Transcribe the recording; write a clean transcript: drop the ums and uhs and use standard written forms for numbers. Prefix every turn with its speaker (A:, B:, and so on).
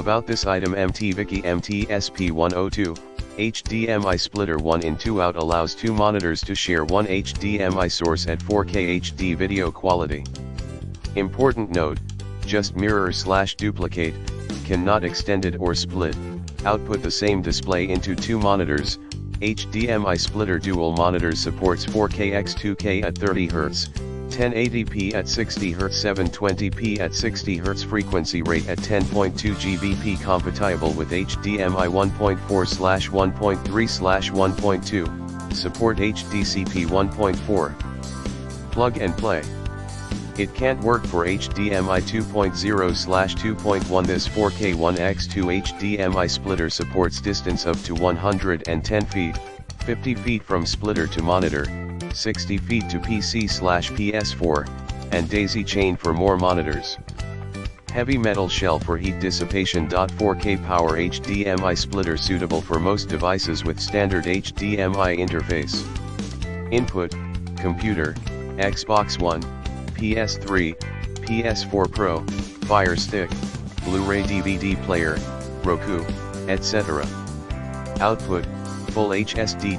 A: About this item: MT-VIKI MT-SP102, HDMI splitter 1 in 2 out, allows 2 monitors to share one HDMI source at 4K HD video quality. Important note: just mirror/duplicate, cannot extend it or split. Output the same display into 2 monitors. HDMI splitter dual monitors supports 4K x 2K at 30 Hz, 1080p at 60 Hz, 720p at 60 Hz, frequency rate at 10.2 Gbp, compatible with HDMI 1.4/1.3/1.2, support HDCP 1.4. Plug and play. It can't work for HDMI 2.0/2.1. This 4K 1x2 HDMI splitter supports distance up to 110 feet, 50 feet from splitter to monitor, 60 feet to PC/PS4, and daisy chain for more monitors. Heavy metal shell for heat dissipation. 4K power HDMI splitter suitable for most devices with standard HDMI interface. Input: computer, Xbox One, PS3, PS4 Pro, Fire Stick, Blu-ray DVD player, Roku, etc. Output: full HSD